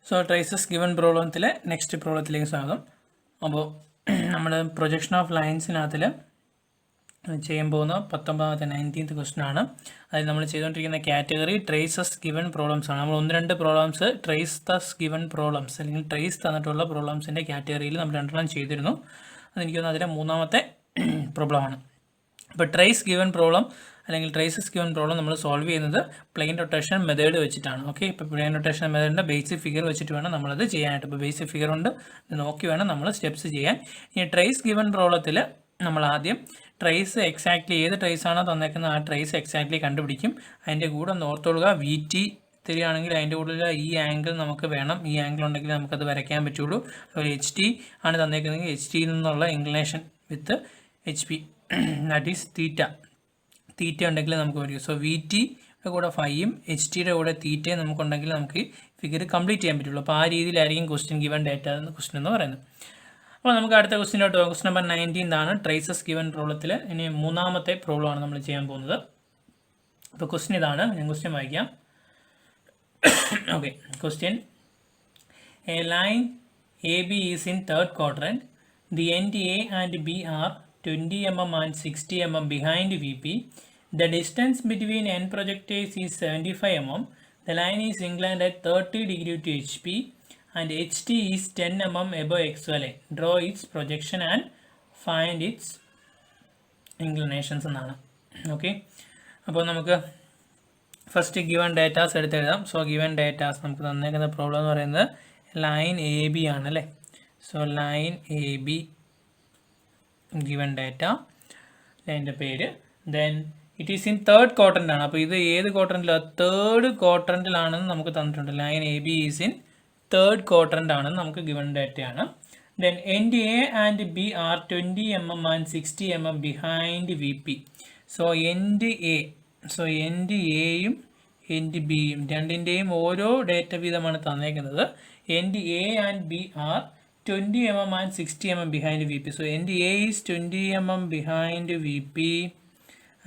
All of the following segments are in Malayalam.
So traces given problem next problem സ്വാഗതം. അപ്പോൾ നമ്മൾ പ്രൊജക്ഷൻ ഓഫ് ലൈൻസിനകത്തിൽ ചെയ്യാൻ പോകുന്ന 19th ക്വസ്റ്റൻ ആണ്. അതിൽ നമ്മൾ ചെയ്തുകൊണ്ടിരിക്കുന്ന കാറ്റഗറി ട്രേസസ് ഗിവൺ പ്രോബ്ലംസ് ആണ്. നമ്മൾ 1-2 problems traces given problems അല്ലെങ്കിൽ ട്രേസ് തന്നിട്ടുള്ള പ്രോബ്ലംസിൻ്റെ കാറ്റഗറിയിൽ നമ്മൾ 2 ചെയ്തിരുന്നു. അതെനിക്ക് തോന്നുന്നു അതിലെ 3ാമത്തെ പ്രോബ്ലമാണ്. അപ്പോൾ ട്രേസ് ഗിവൺ പ്രോബ്ലം അല്ലെങ്കിൽ ട്രേസസ് ഗിവൺ പ്രോബ്ലം നമ്മൾ സോൾവ് ചെയ്യുന്നത് പ്ലെയിൻ റൊട്ടേഷൻ മെത്തേഡ് വെച്ചിട്ടാണ്. ഓക്കെ, ഇപ്പോൾ പ്ലെയിൻ റൊട്ടേഷൻ മെത്തേഡിൻ്റെ ബേസിക് ഫിഗർ വെച്ചിട്ട് വേണം നമ്മളത് ചെയ്യാനായിട്ട്. ഇപ്പോൾ ബേസിക് ഫിഗർ കൊണ്ട് നോക്കി വേണം നമ്മൾ സ്റ്റെപ്സ് ചെയ്യാൻ. ഇനി ട്രേസ് ഗിവൺ പ്രോബ്ലത്തിൽ നമ്മൾ ആദ്യം ട്രേസ് എക്സാക്ട്ലി ഏത് ട്രേസ് ആണോ തന്നേക്കുന്നത് ആ ട്രേസ് എക്സാക്ട്ലി കണ്ടുപിടിക്കും. അതിൻ്റെ കൂടെ ഒന്ന് ഓർത്തോളുക, വി ടി തരികയാണെങ്കിൽ അതിൻ്റെ കൂടെ ഈ ആംഗിൾ നമുക്ക് വേണം. ഈ ആംഗിൾ ഉണ്ടെങ്കിൽ നമുക്കത് വരയ്ക്കാൻ പറ്റുള്ളൂ. അതുപോലെ എച്ച് ടി ആണ് തന്നേക്കുന്നതെങ്കിൽ എച്ച് ടിയിൽ നിന്നുള്ള inclination with H P that is തീറ്റ ഉണ്ടെങ്കിൽ നമുക്ക് വരും. സോ വി ടിയുടെ കൂടെ ഫൈയും എച്ച് ടിയുടെ കൂടെ തീറ്റയും നമുക്കുണ്ടെങ്കിൽ നമുക്ക് ഈ ഫിഗർ കംപ്ലീറ്റ് ചെയ്യാൻ പറ്റുള്ളൂ. അപ്പോൾ ആ രീതിയിലായിരിക്കും ക്വസ്റ്റ്യൻ ഗിവൺ ഡേറ്റ ക്വസ്റ്റ്യൻ എന്ന് പറയുന്നത്. അപ്പോൾ നമുക്ക് അടുത്ത ക്വസ്റ്റ്യനോട്ട് പോകാം. ക്വസ്റ്റ്യൻ നമ്പർ 19 ആണ് ട്രേസസ് ഗിവൺ പ്രോബ്ലത്തിൽ. ഇനി 3ാമത്തെ പ്രോബ്ലമാണ് നമ്മൾ ചെയ്യാൻ പോകുന്നത്. അപ്പോൾ ക്വസ്റ്റ്യൻ ഇതാണ്, ഞാൻ ക്വസ്റ്റ്യൻ വായിക്കാം. Okay, question: a line A B is in third quadrant. The end A and B are 20 mm and 60 mm behind VP. The distance between end projectiles is 75 mm. The line is inclined at 30 degree to HP and HT is 10 mm above XY line. Draw its projection and find its inclinations എന്നാണ്. ഓക്കെ, അപ്പോൾ നമുക്ക് ഫസ്റ്റ് ഗിവൺ ഡേറ്റാസ് എടുത്തെഴുതാം. സോ ഗിവൺ ഡേറ്റാസ് നമുക്ക് തന്നേക്കുന്ന പ്രോബ്ലം എന്ന് പറയുന്നത് ലൈൻ എ ബി ആണ് അല്ലേ. So line A B given data, അതിൻ്റെ പേര്. Then it is in third quadrant ആണ്. അപ്പോൾ ഇത് ഏത് ക്വാഡ്രൻ്റിലാണ്? തേർഡ് ക്വാഡ്രൻ്റിലാണെന്ന് നമുക്ക് തന്നിട്ടുണ്ട്. Line A B is in third quadrant ആണെന്ന് നമുക്ക് ഗിവൺ ഡേറ്റയാണ്. Then end A and B are 20 mm and 60 mm behind V P. So end എയും എൻഡ് ബിയും രണ്ടിൻ്റെയും ഓരോ ഡേറ്റ വീതമാണ് തന്നേക്കുന്നത്. End A and B are 20 mm and 60 mm behind VP. So end A is 20 mm behind VP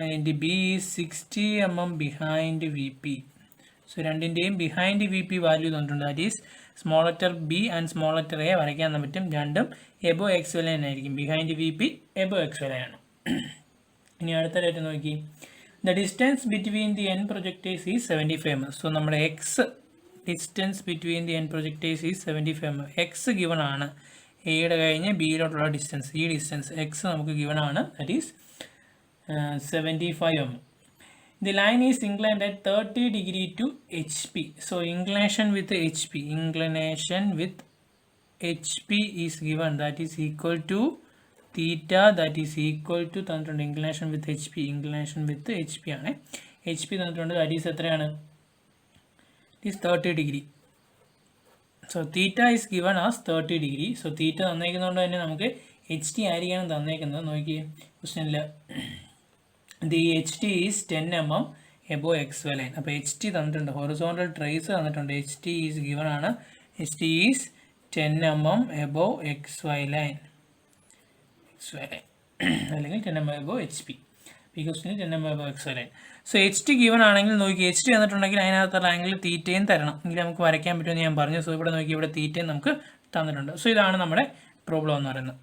and B is 60 mm behind VP. So രണ്ടിൻ്റെയും ബിഹൈൻഡ് വി പി വാല്യൂ തന്നിട്ടുണ്ട്. That is small letter B and small letter A വരയ്ക്കാൻ പറ്റും. രണ്ടും എബോ എക്സ് വൈ ലൈൻ ആയിരിക്കും. Behind V P above X Y line ആണ്. ഇനി അടുത്ത ഡേറ്റ് നോക്കി. The distance between the end projectors is 75 mm. So നമ്മുടെ X distance between the end projectors is 75 mm. X given ആണ്. എയുടെ കഴിഞ്ഞ് ബിയിലോട്ടുള്ള ഡിസ്റ്റൻസ്, ഈ ഡിസ്റ്റൻസ് എക്സ് നമുക്ക് ഗിവൺ ആണ്. That is 75 mm. The line is inclined at 30 degree to H P. So inclination with H P is given. That is equal to theta. That is equal to തന്നിട്ടുണ്ട് ഇൻക്ലിനേഷൻ വിത്ത് എച്ച് പി ആണ്. എച്ച് പി തന്നിട്ടുണ്ട്. ദാറ്റ് ഈസ് എത്രയാണ്? is 30 degree. So theta is given as 30 degree. So theta തന്നേക്കുന്നതുകൊണ്ട് തന്നെ നമുക്ക് എച്ച് ടി ആയിരിക്കണം തന്നേക്കുന്നത്. നോക്കിയേ ക്വസ്റ്റ്യനിൽ the H T is 10 mm above X Y line. അപ്പോൾ എച്ച് ടി തന്നിട്ടുണ്ട്, ഹൊറിസോണ്ടൽ ട്രേസ് തന്നിട്ടുണ്ട്. എച്ച് ടി ഈസ് ഗിവൺ ആണ്. H T is 10 mm above X Y line അല്ലെങ്കിൽ 10 mm എബോ എച്ച് പി. ഈ ക്വസ്റ്റ്യനിൽ 10 mm above X Y line. So H T given ആണെങ്കിൽ നോക്കി, എച്ച് ടി തന്നിട്ടുണ്ടെങ്കിൽ അതിനകത്തുള്ള ആംഗിൾ തീറ്റയും തരണം, എങ്കിൽ നമുക്ക് വരയ്ക്കാൻ പറ്റുമെന്ന് ഞാൻ പറഞ്ഞു. സോ ഇവിടെ നോക്കി, ഇവിടെ തീറ്റയും നമുക്ക് തന്നിട്ടുണ്ട്. സോ ഇതാണ് നമ്മുടെ പ്രോബ്ലം എന്ന് പറയുന്നത്.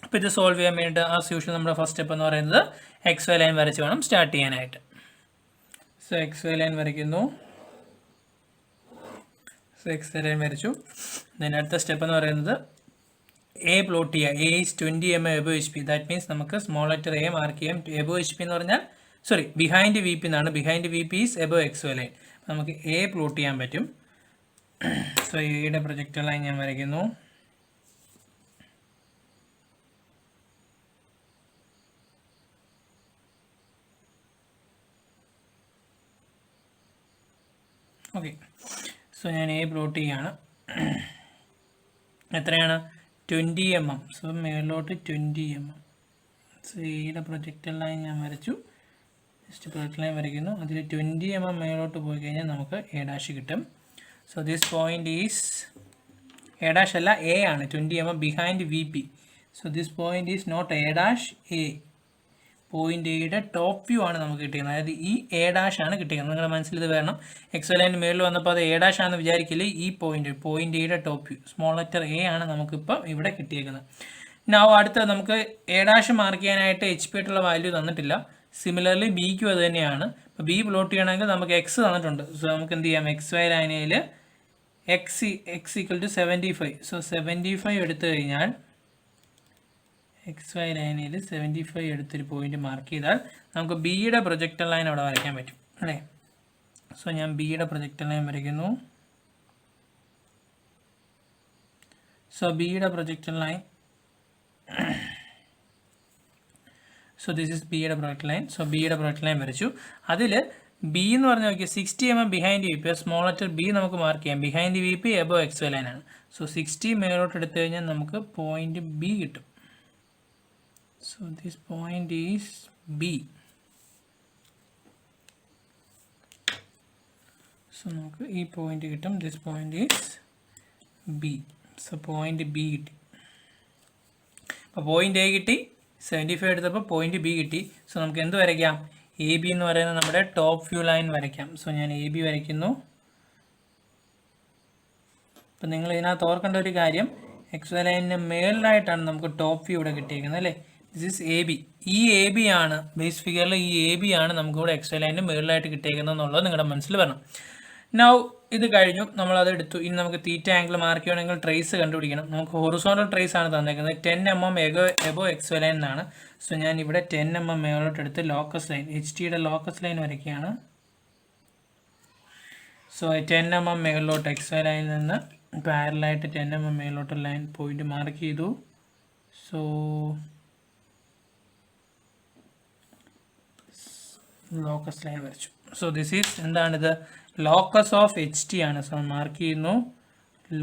അപ്പോൾ ഇത് സോൾവ് ചെയ്യാൻ വേണ്ടിയിട്ട് ആസ് യൂഷ്വൽ നമ്മുടെ ഫസ്റ്റ് സ്റ്റെപ്പ് എന്ന് പറയുന്നത് എക്സ് വൈ ലൈൻ വരച്ച് വേണം സ്റ്റാർട്ട് ചെയ്യാനായിട്ട്. സോ എക്സ് വൈ ലൈൻ വരയ്ക്കുന്നു. സോ എക്സ് വൈ ലൈൻ വരച്ചു. ദെൻ അടുത്ത സ്റ്റെപ്പ് എന്ന് പറയുന്നത് എ പ്ലോട്ട് ചെയ്യുക. A is 20 mm above H P. That means നമുക്ക് സ്മോൾ ലെറ്റർ എ മാർക്ക് ചെയ്യാം. എബോ എച്ച് പി എന്ന് പറഞ്ഞാൽ ബിഹൈൻഡ് വി പി എന്നാണ്. Behind V P is above X Y line. നമുക്ക് എ പ്ലോട്ട് ചെയ്യാൻ പറ്റും. സോ എയുടെ പ്രൊജക്ടർ ലൈൻ ഞാൻ വരയ്ക്കുന്നു. ഓക്കെ, സോ ഞാൻ എ പ്ലോട്ട് ചെയ്യാണ്. എത്രയാണ്? 20 mm. സോ മേലോട്ട് 20 mm. സോ എയുടെ പ്രൊജക്ടർ ലൈൻ ഞാൻ വരച്ചു. ജസ്റ്റ് പ്രൊജക്ട് ലൈൻ വരയ്ക്കുന്നു. അതിൽ 20 mm മേലോട്ട് പോയി കഴിഞ്ഞാൽ നമുക്ക് എ ഡാഷ് കിട്ടും. So this point is A dash അല്ല, എ ആണ്. 20 mm behind V P. So this point is not a dash, a. Point എയുടെ ടോപ്പ് വ്യൂ ആണ് നമുക്ക് കിട്ടിയത്. അതായത് ഈ എ ഡാഷ് ആണ് കിട്ടിയത്. നിങ്ങളുടെ മനസ്സിൽ ഇത് വരണം. എക്സ് ലൈനിന് മേളിൽ വന്നപ്പോൾ അത് എ ഡാഷ് ആണെന്ന് വിചാരിക്കില്ല. ഈ പോയിന്റ് എയുടെ top view small letter A ആണ് നമുക്കിപ്പോൾ ഇവിടെ കിട്ടിയേക്കുന്നത്. അടുത്ത നമുക്ക് എ ഡാഷ് മാർക്ക് ചെയ്യാനായിട്ട് എച്ച് പി ആയിട്ടുള്ള വാല്യൂ തന്നിട്ടില്ല. സിമിലർലി ബിക്കും അത് തന്നെയാണ്. ഇപ്പോൾ ബി പ്ലോട്ട് ചെയ്യണമെങ്കിൽ നമുക്ക് എക്സ് തന്നിട്ടുണ്ട്. സോ നമുക്ക് എന്ത് ചെയ്യാം, എക്സ് വൈ ലൈനയിൽ എക്സ് ഈക്വൽ ടു 75. സോ 75 എടുത്തു കഴിഞ്ഞാൽ എക്സ് വൈ ലൈനിൽ 75 എടുത്തൊരു പോയിന്റ് മാർക്ക് ചെയ്താൽ നമുക്ക് ബിയുടെ പ്രൊജക്ടർ ലൈൻ അവിടെ വരയ്ക്കാൻ പറ്റും അല്ലേ. സോ ഞാൻ ബിയുടെ പ്രൊജക്ടർ ലൈൻ വരയ്ക്കുന്നു. സോ ബിയുടെ projector line, so this is ബിയുടെ പ്രൊജക്ടർ ലൈൻ. സോ ബിയുടെ പ്രൊജക്ടർ ലൈൻ വരച്ചു. അതിൽ ബി എന്ന് പറഞ്ഞാൽ നോക്കിയാൽ 60 mm behind V P. Small letter b നമുക്ക് മാർക്ക് ചെയ്യാം. Behind V P above X Y line ആണ്. സോ 60 മേലോട്ട് എടുത്തു കഴിഞ്ഞാൽ നമുക്ക് പോയിന്റ് ബി കിട്ടും. So this point is b. So നമുക്ക് ഈ പോയിന്റ് കിട്ടും. This point is b. So point B കിട്ടി. അപ്പോൾ പോയിന്റ് എ കിട്ടി, 75 എടുത്തപ്പോൾ പോയിന്റ് ബി കിട്ടി. സോ നമുക്ക് എന്ത് വരയ്ക്കാം, എ ബി എന്ന് പറയുന്നത് നമ്മുടെ ടോപ്പ് വ്യൂ ലൈൻ വരയ്ക്കാം. സോ ഞാൻ എ ബി വരയ്ക്കുന്നു. അപ്പം നിങ്ങൾ ഇതിനകത്ത് ഓർക്കേണ്ട ഒരു കാര്യം, എക്സ് വൈ ലൈനിന് മേളിലായിട്ടാണ് നമുക്ക് ടോപ്പ് വ്യൂ ഇവിടെ കിട്ടിയിരിക്കുന്നത് അല്ലേ. This is A B. ഈ എ ബി ആണ് ബേസ് ഫിഗറിൽ, ഈ എ ബി ആണ് നമുക്കിവിടെ എക്സ് വൈ ലൈനിന് മേളിലായിട്ട് കിട്ടിയിരിക്കുന്നത് എന്നുള്ളത് നിങ്ങളുടെ മനസ്സിൽ വരണം. നൗ ഇത് കഴിഞ്ഞു, നമ്മളത് എടുത്തു. ഇനി നമുക്ക് തീറ്റ ആംഗിൾ മാർക്ക് ചെയ്യണമെങ്കിൽ ട്രേസ് കണ്ടുപിടിക്കണം. നമുക്ക് ഹൊറിസോണ്ടൽ ട്രേസ് ആണ് തന്നേക്കുന്നത്. 10 mm above X Y line എന്നാണ്. സോ ഞാൻ ഇവിടെ 10 mm മേളോട്ട് എടുത്ത് ലോക്കസ് ലൈൻ, എച്ച് ടിയുടെ ലോക്കസ് ലൈൻ വരയ്ക്കുകയാണ്. സോ 10 mm മേളിലോട്ട് എക്സ് വൈ ലൈനിൽ നിന്ന് പാരലായിട്ട് 10 mm മേളിലോട്ട് ലൈൻ പോയിന്റ് മാർക്ക് ചെയ്തു. സോ ലോക്കസ് ലൈൻ വരച്ചു. സോ ദിസ് ഈസ് എന്താണിത്, ലോക്കസ് ഓഫ് എച്ച് ടി ആണ്. സോ മാർക്ക് ചെയ്യുന്നു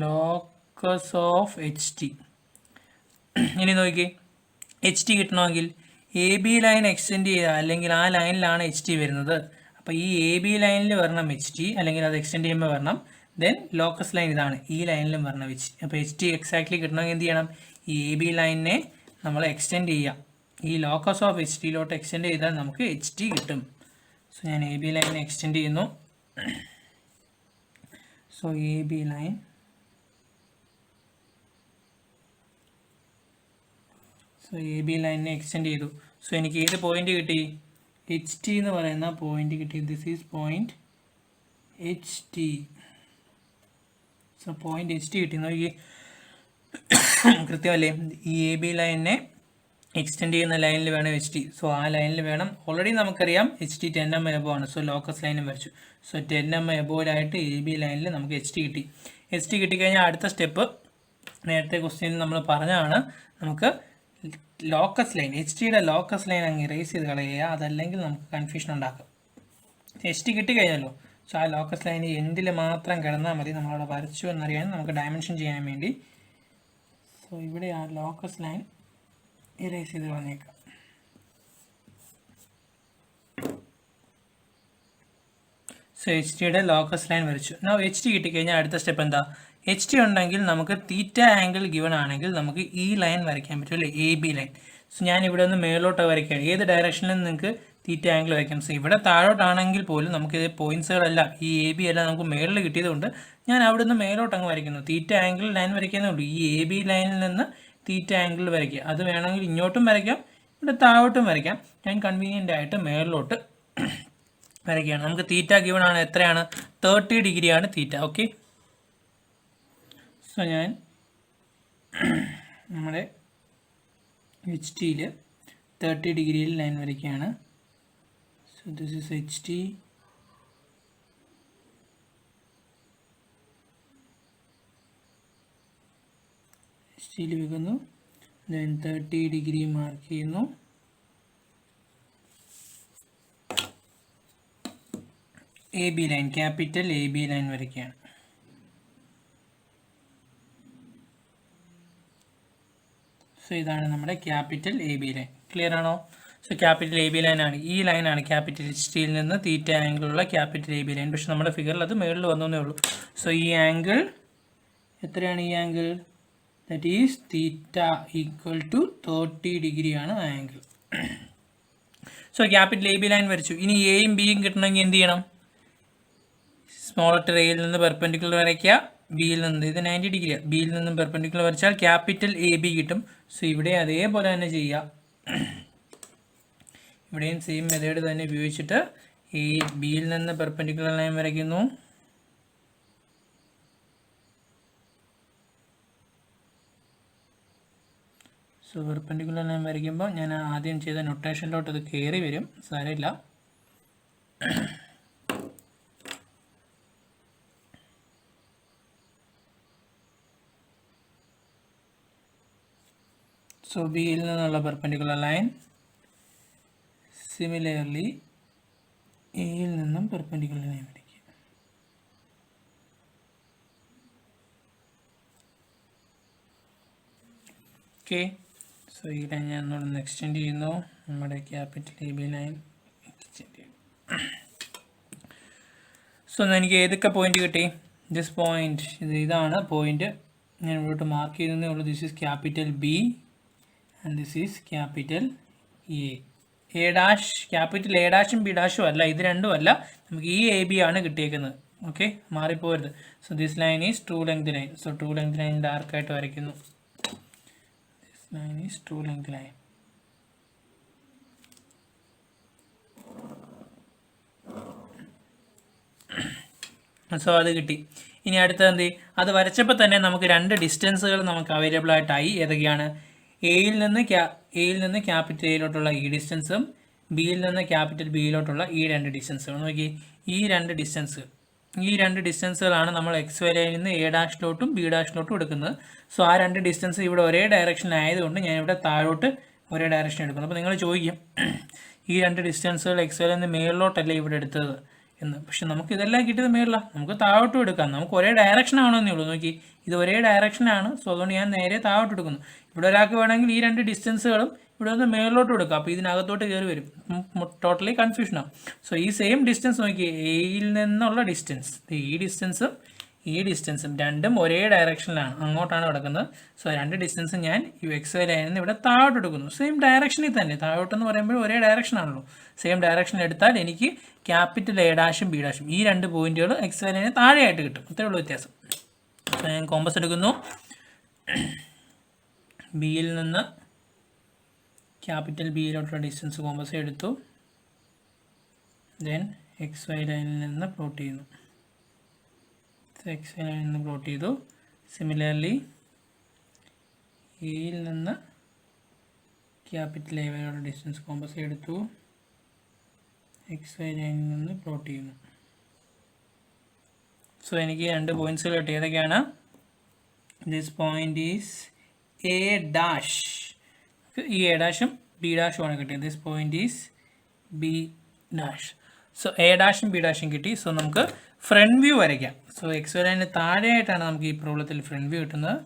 ലോക്കസ് ഓഫ് എച്ച് ടി. ഇനി നോക്കി, എച്ച് ടി കിട്ടണമെങ്കിൽ എ ബി ലൈൻ എക്സ്റ്റെൻഡ് ചെയ്യുക, അല്ലെങ്കിൽ ആ ലൈനിലാണ് എച്ച് ടി വരുന്നത്. അപ്പോൾ ഈ എ ബി ലൈനിൽ വരണം എച്ച് ടി, അല്ലെങ്കിൽ അത് എക്സ്റ്റെൻഡ് ചെയ്യുമ്പോൾ വരണം. ദെൻ ലോക്കസ് ലൈൻ ഇതാണ്, ഈ ലൈനിലും വരണം എച്ച് ടി. അപ്പോൾ എച്ച് ടി എക്സാക്ട്ലി കിട്ടണമെങ്കിൽ എന്ത് ചെയ്യണം, ഈ എ ബി ലൈനിനെ നമ്മൾ എക്സ്റ്റെൻഡ് ചെയ്യാം. ഈ ലോക്കസ് ഓഫ് എച്ച് ടിയിലോട്ട് എക്സ്റ്റെൻഡ് ചെയ്താൽ നമുക്ക് എച്ച് ടി കിട്ടും. സോ ഞാൻ എ ബി ലൈനിനെ എക്സ്റ്റെൻഡ് ചെയ്യുന്നു. So A B line, so A B ലൈനിനെ എക്സ്റ്റെൻഡ് ചെയ്തു. സോ എനിക്ക് ഏത് പോയിന്റ് കിട്ടി, എച്ച് ടി എന്ന് പറയുന്ന പോയിന്റ് കിട്ടി. This is point H T. So point H T കിട്ടി. നോക്കി കൃത്യമല്ലേ, ഈ എ ബി ലൈനിനെ എക്സ്റ്റെൻഡ് ചെയ്യുന്ന ലൈനിൽ വേണം എച്ച് ടി. സോ ആ ലൈനിൽ വേണം. ഓൾറെഡി നമുക്കറിയാം എച്ച് ടി 10 mm എബോ ആണ്. സോ ലോക്കസ് ലൈനും വരച്ചു. സോ 10 mm എബോയിലായിട്ട് എ ബി ലൈനിൽ നമുക്ക് എച്ച് ടി കിട്ടി. എച്ച് ടി കിട്ടിക്കഴിഞ്ഞാൽ അടുത്ത സ്റ്റെപ്പ്, നേരത്തെ ക്വസ്റ്റ്യനിൽ നമ്മൾ പറഞ്ഞതാണ്, നമുക്ക് ലോക്കസ് ലൈൻ, എച്ച് ടിയുടെ ലോക്കസ് ലൈൻ അങ്ങ് ഇറേസ് ചെയ്ത് കളയുക. അതല്ലെങ്കിൽ നമുക്ക് കൺഫ്യൂഷൻ ഉണ്ടാക്കും. എച്ച് ടി കിട്ടിക്കഴിഞ്ഞല്ലോ. സോ ആ ലോക്കസ് ലൈൻ എൻഡിൽ മാത്രം കിടന്നാൽ മതി. നമ്മളവിടെ വരച്ചു എന്നറിയാൻ, നമുക്ക് ഡയമെൻഷൻ ചെയ്യാൻ വേണ്ടി. സോ ഇവിടെ ആ ലോക്കസ് ലൈൻ ഇറേസ് ചെയ്ത് കളഞ്ഞേക്കാം. സോ എച്ച് ടിയുടെ ലോക്കസ് ലൈൻ വരച്ചു. എച്ച് ടി കിട്ടിക്കഴിഞ്ഞാൽ അടുത്ത സ്റ്റെപ്പ് എന്താ, എച്ച് ടി ഉണ്ടെങ്കിൽ നമുക്ക് തീറ്റ ആംഗിൾ ഗിവൺ ആണെങ്കിൽ നമുക്ക് ഈ ലൈൻ വരയ്ക്കാൻ പറ്റും അല്ലേ, എ ബി ലൈൻ. സോ ഞാൻ ഇവിടെ നിന്ന് മേലോട്ട് വരയ്ക്കുകയാണ്. ഏത് ഡയറക്ഷനിലും നിങ്ങൾക്ക് തീറ്റ ആംഗിൾ വരയ്ക്കാം. സോ ഇവിടെ താഴോട്ടാണെങ്കിൽ പോലും നമുക്ക് ഇത് പോയിന്റ്സുകളെല്ലാം ഈ എ ബി എല്ലാം നമുക്ക് മേളിൽ കിട്ടിയതുകൊണ്ട് ഞാൻ അവിടെ നിന്ന് മേലോട്ട് അങ്ങ് വരയ്ക്കുന്നു. തീറ്റ ആംഗിൾ ലൈൻ വരയ്ക്കുന്നേ ഉള്ളൂ. ഈ എ ബി ലൈനിൽ നിന്ന് തീറ്റ ആംഗിൾ വരയ്ക്കുക. അത് വേണമെങ്കിൽ ഇങ്ങോട്ടും വരയ്ക്കാം, ഇവിടെ താഴോട്ടും വരയ്ക്കാം. ഞാൻ കൺവീനിയൻ്റ് ആയിട്ട് മേളിലോട്ട് വരയ്ക്കുകയാണ്. നമുക്ക് തീറ്റ ഗിവൺ ആണ്, എത്രയാണ്, 30 ഡിഗ്രിയാണ് തീറ്റ. ഓക്കെ, സോ ഞാൻ നമ്മുടെ എച്ച് ടിയിൽ 30 ഡിഗ്രിയിൽ ലൈൻ വരയ്ക്കുകയാണ്. So this is H T. H ടിയിൽ വെക്കുന്നു. ദെൻ 30 ഡിഗ്രി മാർക്ക് ചെയ്യുന്നു. A B line, capital A B line വരയ്ക്കുകയാണ്. സോ ഇതാണ് നമ്മുടെ capital A B line. Clear ആണോ? So capital A B line ആണ്, ഈ ലൈനാണ് ക്യാപിറ്റൽ എച്ച് ടിയിൽ നിന്ന് തീറ്റ ആംഗിളുള്ള ക്യാപിറ്റൽ എ ബി ലൈൻ. പക്ഷെ നമ്മുടെ ഫിഗറിൽ അത് മുകളിൽ വന്നേ ഉള്ളൂ. സോ ഈ ആംഗിൾ എത്രയാണ്, ഈ angle that is theta equal to 30 ഡിഗ്രിയാണ് ആംഗിൾ. So capital A B line വരച്ചു. ഇനി എയും ബിയും കിട്ടണമെങ്കിൽ എന്ത് ചെയ്യണം? സ്മോൾ ലെറ്റർ എയിൽ നിന്ന് പെർപെൻഡിക്കുലർ വരയ്ക്കുക, ബിയിൽ നിന്ന് ഇത് 90 ഡിഗ്രിയാണ്, ബിയിൽ നിന്നും പെർപെൻഡിക്കുലർ വരച്ചാൽ ക്യാപിറ്റൽ എ ബി കിട്ടും. സോ ഇവിടെ അതേപോലെ തന്നെ ചെയ്യുക. ഇവിടെയും സെയിം മെത്തേഡ് തന്നെ ഉപയോഗിച്ചിട്ട് ഈ ബിയിൽ നിന്ന് പെർപെൻഡിക്കുലർ ലൈൻ വരയ്ക്കുന്നു. സോ പെർപെൻഡിക്കുലർ ലൈൻ വരയ്ക്കുമ്പോൾ ഞാൻ ആദ്യം ചെയ്ത നൊട്ടേഷനിലോട്ട് ഇത് കയറി വരും, സാരമില്ല. സോ ബിയിൽ നിന്നുള്ള പെർപെൻഡിക്കുലർ ലൈൻ സിമിലർലി എയിൽ നിന്നും പെർപെൻഡിക്കുലർ ലൈൻ വരയ്ക്കുക. ഓക്കെ, സോ ഈ ലൈൻ ഞാൻ ഒന്നുകൂടെ എക്സ്റ്റെൻഡ് ചെയ്യുന്നു. നമ്മുടെ capital A B line extend ചെയ്യും. സോ എനിക്ക് ഏതൊക്കെ പോയിന്റ് കിട്ടി? ദിസ് പോയിന്റ്, ഇതാണ് പോയിന്റ്. ഞാൻ ഇവിടോട്ട് മാർക്ക് ചെയ്തതേ ഉള്ളൂ. This is capital B and this is capital A. A dash, capital A ഡാഷും ബി ഡാഷും അല്ല, ഇത് രണ്ടും അല്ല, നമുക്ക് ഈ എ ബി ആണ് കിട്ടിയേക്കുന്നത്. ഓക്കെ, മാറിപ്പോരുത്. So this line is true length line. So true length line ഡാർക്കായിട്ട് വരയ്ക്കുന്നു. This line is true length line. So അത് കിട്ടി. ഇനി അടുത്തത് എന്ത്? അത് വരച്ചപ്പോൾ തന്നെ നമുക്ക് രണ്ട് ഡിസ്റ്റൻസുകൾ നമുക്ക് അവൈലബിൾ ആയിട്ടായി. ഏതൊക്കെയാണ്? എയിൽ നിന്ന് ക്യാപിറ്റൽ എയിലോട്ടുള്ള ഈ ഡിസ്റ്റൻസും ബിയിൽ നിന്ന് ക്യാപിറ്റൽ ബിയിലോട്ടുള്ള ഈ രണ്ട് ഡിസ്റ്റൻസുകൾ. നോക്കി, ഈ രണ്ട് ഡിസ്റ്റൻസുകളാണ് നമ്മൾ എക്സ് വൈ ലൈനിൽ നിന്ന് എ ഡാഷിലോട്ടും ബി ഡാഷിലോട്ടും എടുക്കുന്നത്. സോ ആ രണ്ട് ഡിസ്റ്റൻസ് ഇവിടെ ഒരേ ഡയറക്ഷനിലായതുകൊണ്ട് ഞാനിവിടെ താഴോട്ട് ഒരേ ഡയറക്ഷൻ എടുക്കുന്നു. അപ്പോൾ നിങ്ങൾ ചോദിക്കും, ഈ രണ്ട് ഡിസ്റ്റൻസുകൾ എക്സ് വൈ ലൈനിൽ നിന്ന് മേളിലോട്ടല്ലേ ഇവിടെ എടുത്തത് എന്ന്. പക്ഷെ നമുക്ക് ഇതെല്ലാം കിട്ടിയത് മേളിലാണ്, നമുക്ക് താഴോട്ടും എടുക്കാം. നമുക്ക് ഒരേ ഡയറക്ഷൻ ആണെന്നേ ഉള്ളൂ. നോക്കി, ഇത് ഒരേ ഡയറക്ഷനാണ്. സോ അതുകൊണ്ട് ഞാൻ നേരെ താഴോട്ട് എടുക്കുന്നു. ഇവിടെ ഒരാൾക്ക് വേണമെങ്കിൽ ഈ രണ്ട് ഡിസ്റ്റൻസുകളും ഇവിടെ നിന്ന് മേളിലോട്ട് എടുക്കാം. അപ്പോൾ ഇതിനകത്തോട്ട് കയറി വരും, ടോട്ടലി കൺഫ്യൂഷനാണ്. സോ ഈ സെയിം ഡിസ്റ്റൻസ് നോക്കി, എയിൽ നിന്നുള്ള ഡിസ്റ്റൻസ്, ഈ ഡിസ്റ്റൻസും രണ്ടും ഒരേ ഡയറക്ഷനിലാണ്, അങ്ങോട്ടാണ് കിടക്കുന്നത്. സോ രണ്ട് ഡിസ്റ്റൻസും ഞാൻ യു എക്സ് വൈ ലൈനിൽ നിന്ന് ഇവിടെ താഴോട്ട് എടുക്കുന്നു. സെയിം ഡയറക്ഷനിൽ തന്നെ, താഴോട്ടെന്ന് പറയുമ്പോൾ ഒരേ ഡയറക്ഷനാണല്ലോ. സെയിം ഡയറക്ഷനിൽ എടുത്താൽ എനിക്ക് ക്യാപിറ്റൽ എ ഡാഷും ബി ഡാഷും ഈ രണ്ട് പോയിന്റുകൾ എക്സ് വൈ ലൈനിന് താഴെയായിട്ട് കിട്ടും. അത്രേ ഉള്ളൂ വ്യത്യാസം. സോ ഞാൻ കോമ്പസ് എടുക്കുന്നു. ബിയിൽ നിന്ന് ക്യാപിറ്റൽ ബിയിലോട്ടുള്ള ഡിസ്റ്റൻസ് കോമ്പസ് എടുത്തു. ദെൻ എക്സ് വൈ ലൈനിൽ നിന്ന് പ്ലോട്ട് ചെയ്യുന്നു. എക്സ് വൈ ലൈനിൽ നിന്ന് പ്ലോട്ട് ചെയ്തു. സിമിലർലി എയിൽ നിന്ന് ക്യാപിറ്റൽ എ വരെയുള്ള ഡിസ്റ്റൻസ് കോമ്പസ് എടുത്തു. എക്സ് വൈ ലൈനിൽ നിന്ന് പ്ലോട്ട് ചെയ്യുന്നു. സോ എനിക്ക് രണ്ട് പോയിന്റ്സുകൾ കിട്ടി. ഏതൊക്കെയാണ്? This point is A dash, ഈ എ ഡാഷും ബി ഡാഷും ആണ് കിട്ടിയത്. This point is B dash. So A ഡാഷും ബി ഡാഷും കിട്ടി. സോ നമുക്ക് ഫ്രണ്ട് വ്യൂ വരയ്ക്കാം. സോ എക്സ് വൈ ലൈനിന് താഴെയായിട്ടാണ് നമുക്ക് ഈ പ്രോബ്ലത്തിൽ ഫ്രണ്ട് വ്യൂ കിട്ടുന്നത്.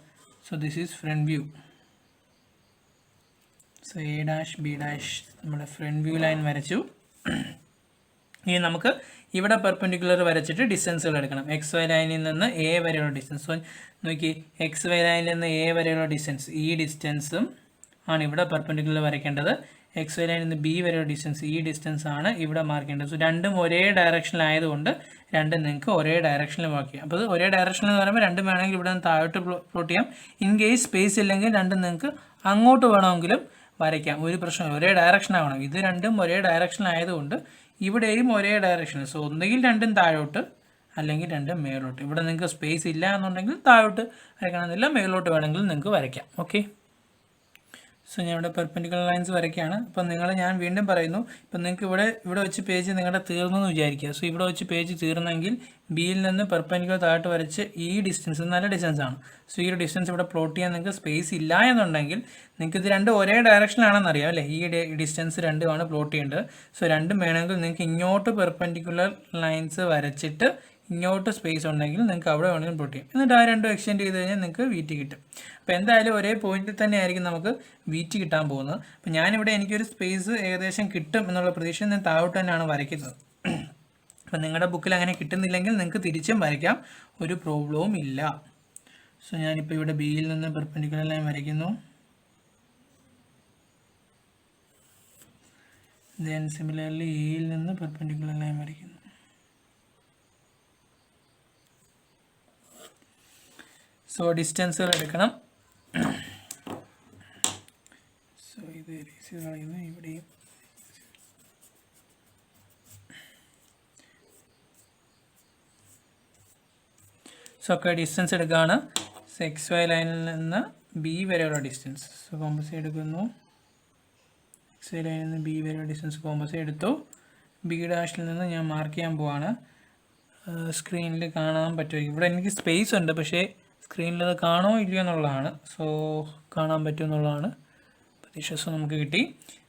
So this is front view. So A dash B dash നമ്മുടെ ഫ്രണ്ട് വ്യൂ ലൈൻ വരച്ചു. ഇനി നമുക്ക് ഇവിടെ പെർപെൻഡിക്കുലർ വരച്ചിട്ട് ഡിസ്റ്റൻസുകൾ എടുക്കണം. എക്സ് വൈ ലൈനിൽ നിന്ന് എ വരെയുള്ള ഡിസ്റ്റൻസ്. സോ നോക്കി, എക്സ് വൈ ലൈനിൽ നിന്ന് എ വരെയുള്ള ഡിസ്റ്റൻസ്, ഈ ഡിസ്റ്റൻസും ആണ് ഇവിടെ പെർപെൻഡിക്കുലർ വരയ്ക്കേണ്ടത്. എക്സ് വൈ ലൈനിൽ നിന്ന് ബി വരെയുള്ള ഡിസ്റ്റൻസ്, ഈ ഡിസ്റ്റൻസ് ആണ് ഇവിടെ മാർക്ക് ചെയ്യേണ്ടത്. സോ രണ്ടും ഒരേ ഡയറക്ഷനിലായതുകൊണ്ട് രണ്ടും നിങ്ങൾക്ക് ഒരേ ഡയറക്ഷനിൽ മാർക്ക് ചെയ്യാം. അപ്പോൾ ഒരേ ഡയറക്ഷനിൽ എന്ന് പറയുമ്പോൾ രണ്ടും വേണമെങ്കിൽ ഇവിടെ നിന്ന് താഴോട്ട് പ്ലോട്ട് ചെയ്യാം. ഇൻ കേസ് സ്പേസ് ഇല്ലെങ്കിൽ രണ്ടും നിങ്ങൾക്ക് അങ്ങോട്ട് വേണമെങ്കിലും വരയ്ക്കാം, ഒരു പ്രശ്നമില്ല. ഒരേ ഡയറക്ഷൻ ആവണം. ഇത് രണ്ടും ഒരേ ഡയറക്ഷനായതുകൊണ്ട് ഇവിടെയും ഒരേ ഡയറക്ഷൻ. സോ ഒന്നുകിൽ രണ്ടും താഴോട്ട് അല്ലെങ്കിൽ രണ്ടും മേലോട്ട്. ഇവിടെ നിങ്ങൾക്ക് സ്പേസ് ഇല്ല എന്നുണ്ടെങ്കിൽ താഴോട്ട് വരയ്ക്കണമെന്നില്ല, മേലോട്ട് വേണമെങ്കിൽ നിങ്ങൾക്ക് വരയ്ക്കാം. ഓക്കെ, സോ ഞാൻ ഇവിടെ പെർപെൻഡിക്കുലർ ലൈൻസ് വരയ്ക്കുകയാണ്. അപ്പം ഞാൻ വീണ്ടും പറയുന്നു, ഇപ്പം നിങ്ങൾക്ക് ഇവിടെ വെച്ച് പേജ് നിങ്ങളുടെ തീർന്നു എന്ന് വിചാരിക്കുക. സോ ഇവിടെ വെച്ച് പേജ് തീർന്നെങ്കിൽ ബിയിൽ നിന്ന് പെർപെൻഡിക്കുലർ താഴോട്ട് വരച്ച് ഈ ഡിസ്റ്റൻസ് നല്ല ഡിസ്റ്റൻസ് ആണ്. സോ ഈ ഒരു ഡിസ്റ്റൻസ് ഇവിടെ പ്ലോട്ട് ചെയ്യാൻ നിങ്ങൾക്ക് സ്പേസ് ഇല്ല എന്നുണ്ടെങ്കിൽ നിങ്ങൾക്ക് ഇത് രണ്ടും ഒരേ ഡയറക്ഷനിലാണെന്ന് അറിയാം അല്ലേ. ഈ ഡിസ്റ്റൻസ് രണ്ടുമാണ് പ്ലോട്ട് ചെയ്യേണ്ടത്. സോ രണ്ടും വേണമെങ്കിൽ നിങ്ങൾക്ക് ഇങ്ങോട്ട് പെർപെൻഡിക്കുലർ ലൈൻസ് വരച്ചിട്ട് ഇങ്ങോട്ട് സ്പേസ് ഉണ്ടെങ്കിൽ നിങ്ങൾക്ക് അവിടെ വേണമെങ്കിലും പ്ലോട്ട് ചെയ്യാം. എന്നിട്ട് ആ രണ്ടും എക്സ്റ്റെൻഡ് ചെയ്ത് കഴിഞ്ഞാൽ നിങ്ങൾക്ക് വി ടി കിട്ടും. അപ്പോൾ എന്തായാലും ഒരേ പോയിന്റിൽ തന്നെ ആയിരിക്കും നമുക്ക് വി ടി കിട്ടാൻ പോകുന്നത്. അപ്പോൾ ഞാനിവിടെ എനിക്കൊരു സ്പേസ് ഏകദേശം കിട്ടും എന്നുള്ള പ്രതീക്ഷ ഞാൻ താഴോട്ട് തന്നെയാണ് വരയ്ക്കുന്നത്. അപ്പോൾ നിങ്ങളുടെ ബുക്കിൽ അങ്ങനെ കിട്ടുന്നില്ലെങ്കിൽ നിങ്ങൾക്ക് തിരിച്ചും വരയ്ക്കാം, ഒരു പ്രോബ്ലവും ഇല്ല. സോ ഞാനിപ്പോൾ ഇവിടെ ബിയിൽ നിന്ന് പെർപെൻഡിക്കുലർ ലൈൻ വരയ്ക്കുന്നു. ദെൻ സിമിലർലി എയിൽ നിന്ന് പെർപെൻഡിക്കുലർ ലൈൻ വരയ്ക്കുന്നു. സോ ഡിസ്റ്റൻസുകൾ എടുക്കണം. സോ ഇത് എറേസ് കളയുന്നു. ഇവിടെയും സോ ഒക്കെ ഡിസ്റ്റൻസ് എടുക്കുകയാണ്. എക്സ് വൈ ലൈനിൽ നിന്ന് ബി വരെയുള്ള ഡിസ്റ്റൻസ്. സോ കോമ്പസ് എടുക്കുന്നു. എക്സ് വൈ ലൈനിൽ നിന്ന് ബി വരെയുള്ള ഡിസ്റ്റൻസ് കോമ്പസ് എടുത്തു. ബി ഡാഷിൽ നിന്ന് ഞാൻ മാർക്ക് ചെയ്യാൻ പോവാണ്. സ്ക്രീനിൽ കാണാൻ പറ്റുമായിരിക്കും. ഇവിടെ എനിക്ക് സ്പേസ് ഉണ്ട്, പക്ഷേ സ്ക്രീനിൽ അത് കാണുമോ ഇല്ലയോ എന്നുള്ളതാണ്. സോ കാണാൻ പറ്റും എന്നുള്ളതാണ് പ്രതീക്ഷ. സോ നമുക്ക് കിട്ടി.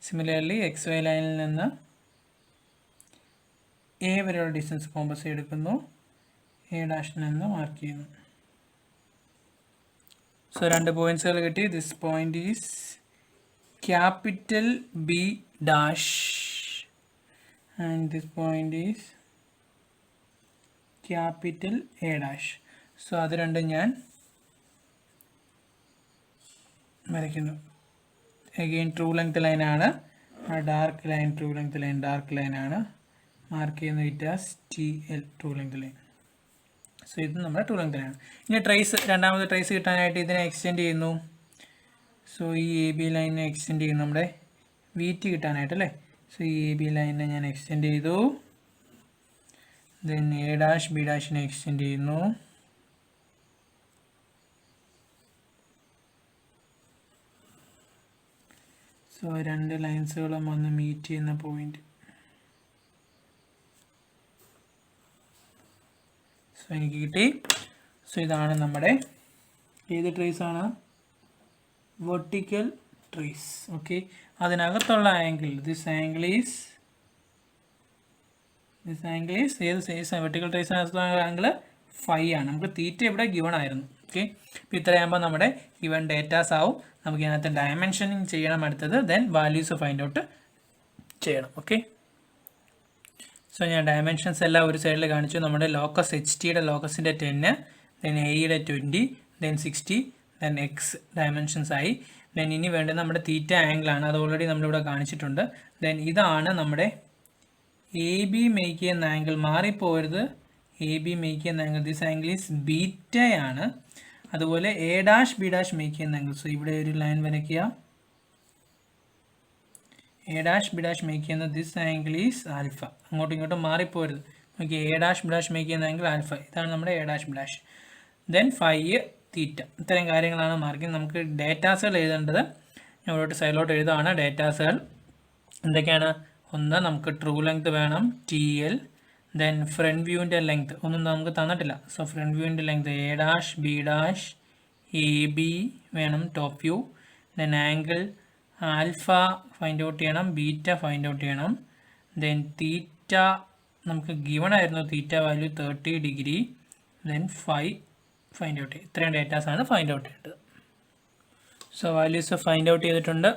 സിമിലർലി എക്സ് വൈ ലൈനിൽ നിന്ന് എ വരെയുള്ള ഡിസ്റ്റൻസ് കോമ്പസ് എടുക്കുന്നു. എ ഡാഷിൽ നിന്ന് മാർക്ക് ചെയ്യുന്നു. സോ 2 പോയിന്റ്സുകൾ കിട്ടി. This point is capital B dash and this point is capital A dash. So അത് രണ്ടും ഞാൻ വരയ്ക്കുന്നു. അഗെയിൻ ട്രൂ ലെങ്ത് ലൈനാണ്. Dark line true length line dark ലൈനാണ്. മാർക്ക് ചെയ്യുന്ന it as TL true length line. So ഇത് നമ്മുടെ ട്രൂ ലെങ്ത് ലൈനാണ്. ഇനി ട്രേസ്, രണ്ടാമത് ട്രേസ് കിട്ടാനായിട്ട് ഇതിനെ എക്സ്റ്റെൻഡ് ചെയ്യുന്നു. സോ ഈ AB ലൈനിനെ എക്സ്റ്റെൻഡ് ചെയ്യുന്നു നമ്മുടെ VT കിട്ടാനായിട്ട് അല്ലേ. സോ ഈ AB ലൈനിനെ ഞാൻ എക്സ്റ്റെൻഡ് ചെയ്തു. ദെൻ A ഡാഷ് B ഡാഷിനെ എക്സ്റ്റെൻഡ് ചെയ്യുന്നു. സോ 2 ലൈൻസുകളും വന്ന് മീറ്റ് ചെയ്യുന്ന പോയിന്റ്. സോ എനിക്ക് കിട്ടി. സോ ഇതാണ് നമ്മുടെ ഏത് ട്രേസ് ആണ്? Vertical trace. ഓക്കെ, അതിനകത്തുള്ള ആംഗിൾ ദിസ് ആംഗിൾ ഈസ് ഏത് സൈസ്? വെർട്ടിക്കൽ ട്രേസിനകത്തുള്ള ആംഗിൾ 5 ആണ്. നമുക്ക് തീറ്റ ഇവിടെ ഗിവൺ ആയിരുന്നു. ഓക്കെ, ഇപ്പോൾ ഇത്രയാകുമ്പോൾ നമ്മുടെ ഗിവൺ ഡേറ്റാസ് ആവും. നമുക്ക് ഇതിനകത്ത് ഡയമെൻഷനിങ് ചെയ്യണം അടുത്തത്. ദെൻ വാല്യൂസ് ഫൈൻഡ് ഔട്ട് ചെയ്യണം. ഓക്കെ, സോ ഞാൻ ഡയമെൻഷൻസ് എല്ലാം ഒരു സൈഡിൽ കാണിച്ചു. നമ്മുടെ ലോക്കസ് HTയുടെ ലോക്കസിൻ്റെ 10, ദെൻ എയുടെ 20, ദെൻ 60, ദെൻ എക്സ് ഡയമെൻഷൻസ് ആയി. ദെൻ ഇനി വേണ്ടത് നമ്മുടെ തീറ്റ ആംഗിളാണ്. അത് ഓൾറെഡി നമ്മളിവിടെ കാണിച്ചിട്ടുണ്ട്. ദെൻ ഇതാണ് നമ്മുടെ AB മേക്ക് ചെയ്യുന്ന ആംഗിൾ. മാറിപ്പോരുത്. AB മേക്ക് ചെയ്യുന്ന ആംഗിൾ ദിസ് ആംഗിൾ ഈസ് ബീറ്റയാണ്. അതുപോലെ A dash B dash make ചെയ്യുന്ന ആംഗിൾ. സോ ഇവിടെ ഒരു ലൈൻ വരയ്ക്കുക. A dash B dash make ചെയ്യുന്ന ദിസ് ആംഗിൾ ഈസ് ആൽഫ. അങ്ങോട്ടും ഇങ്ങോട്ടും മാറിപ്പോരുത്. നോക്കി, A dash B dash make ചെയ്യുന്ന ആംഗിൾ ആൽഫ. ഇതാണ് നമ്മുടെ A dash B dash. Then 5 തീറ്റ. ഇത്രയും കാര്യങ്ങളാണ് മാർക്കിംഗ്. നമുക്ക് ഡേറ്റാസുകൾ എഴുതേണ്ടത് ഞാൻ ഇവിടോട്ട് സൈഡിലോട്ട് എഴുതുകയാണ്. ഡേറ്റാസുകൾ എന്തൊക്കെയാണ്? ഒന്ന്, നമുക്ക് ട്രൂ ലെങ്ത് വേണം TL. ദെൻ ഫ്രണ്ട് വ്യൂവിൻ്റെ ലെങ്ത് ഒന്നും നമുക്ക് തന്നിട്ടില്ല. സോ ഫ്രണ്ട് വ്യൂവിൻ്റെ length A dash B dash AB വേണം top view. Then angle alpha find out ചെയ്യണം. ബീറ്റ ഫൈൻഡ് ഔട്ട് ചെയ്യണം. ദെൻ തീറ്റ നമുക്ക് ഗിവൺ ആയിരുന്നു. Theta value 30 degree. Then 5 find out ചെയ്യും. ഇത്രയും ഡേറ്റാസാണ് ഫൈൻഡ് ഔട്ട് ചെയ്യേണ്ടത്. സോ വാല്യൂസ് ഫൈൻഡ് ഔട്ട് ചെയ്തിട്ടുണ്ട്.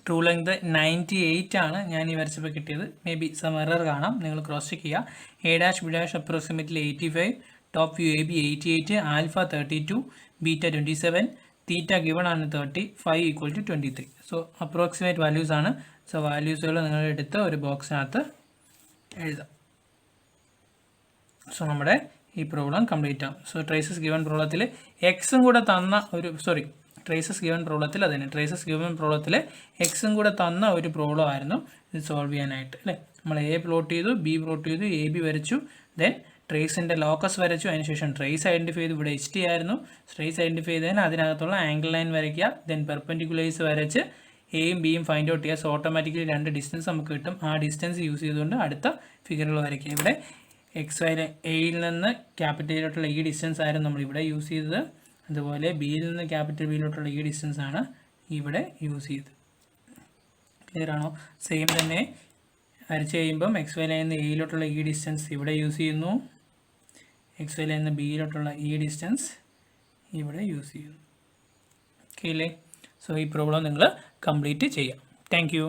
ട്രൂ ലെങ്ത് 98 ആണ് ഞാൻ ഈ വരച്ചപ്പോൾ കിട്ടിയത്. മേ ബി സം എറർ കാണാം, നിങ്ങൾ ക്രോസ് ചെക്ക് ചെയ്യുക. A dash B dash approximately 85, top view AB 88, alpha 32, beta 27, theta given ആണ് 30, 5 equal to 23. So approximate values ആണ്. സോ വാല്യൂസുകൾ നിങ്ങൾ എടുത്ത് ഒരു ബോക്സിനകത്ത് എഴുതാം. സോ നമ്മുടെ ഈ പ്രോബ്ലം കംപ്ലീറ്റ് ആവും. സോ ട്രേസസ് ഗിവൺ പ്രോബ്ലത്തിൽ എക്സും കൂടെ തന്ന ഒരു ട്രേസസ് ഗിവൺ പ്രോബ്ലത്തിൽ അതന്നെ ട്രേസസ് ഗിവൺ പ്രോബ്ലത്തിൽ എക്സും കൂടെ തന്ന ഒരു പ്രോബ്ലം ആയിരുന്നു ഇത് സോൾവ് ചെയ്യാനായിട്ട് അല്ലേ. നമ്മൾ A പ്ലോട്ട് ചെയ്തു, B പ്ലോട്ട് ചെയ്തു, AB വരച്ചു, ദെൻ ട്രേസിൻ്റെ ലോക്കസ് വരച്ചു. അതിനുശേഷം ട്രേസ് ഐഡൻറ്റിഫൈ ചെയ്തു. ഇവിടെ HT ആയിരുന്നു. ട്രേസ് ഐഡൻറ്റിഫൈ ചെയ്തതിന് അതിനകത്തുള്ള ആംഗിൾ ലൈൻ വരയ്ക്കുക. ദെൻ പെർപെൻഡിക്കുലേഴ്സ് വരച്ച് എയും ബിയും ഫൈൻഡ് ഔട്ട് ചെയ്യുക. സോ ഓട്ടോമാറ്റിക്കലി 2 ഡിസ്റ്റൻസ് നമുക്ക് കിട്ടും. ആ ഡിസ്റ്റൻസ് യൂസ് ചെയ്തുകൊണ്ട് അടുത്ത ഫിഗറുകൾ വരയ്ക്കുക. ഇവിടെ XY എയിൽ നിന്ന് ക്യാപിറ്റൽ എയിലോട്ടുള്ള ഈ ഡിസ്റ്റൻസ് ആയിരുന്നു നമ്മളിവിടെ യൂസ് ചെയ്തത്. അതുപോലെ ബിയിൽ നിന്ന് ക്യാപിറ്റൽ ബിയിലോട്ടുള്ള ഈ ഡിസ്റ്റൻസ് ആണ് ഇവിടെ യൂസ് ചെയ്തത്. ക്ലിയർ ആണോ? സെയിം തന്നെ വരച്ച് കഴിയുമ്പം XY ലൈനിൽ നിന്ന് എയിലോട്ടുള്ള ഈ ഡിസ്റ്റൻസ് ഇവിടെ യൂസ് ചെയ്യുന്നു. XY ലൈനിൽ നിന്ന് ബിയിലോട്ടുള്ള ഈ ഡിസ്റ്റൻസ് ഇവിടെ യൂസ് ചെയ്യുന്നു. ഓക്കെ അല്ലേ? സോ ഈ പ്രോബ്ലം നിങ്ങൾ കംപ്ലീറ്റ് ചെയ്യാം. Thank you.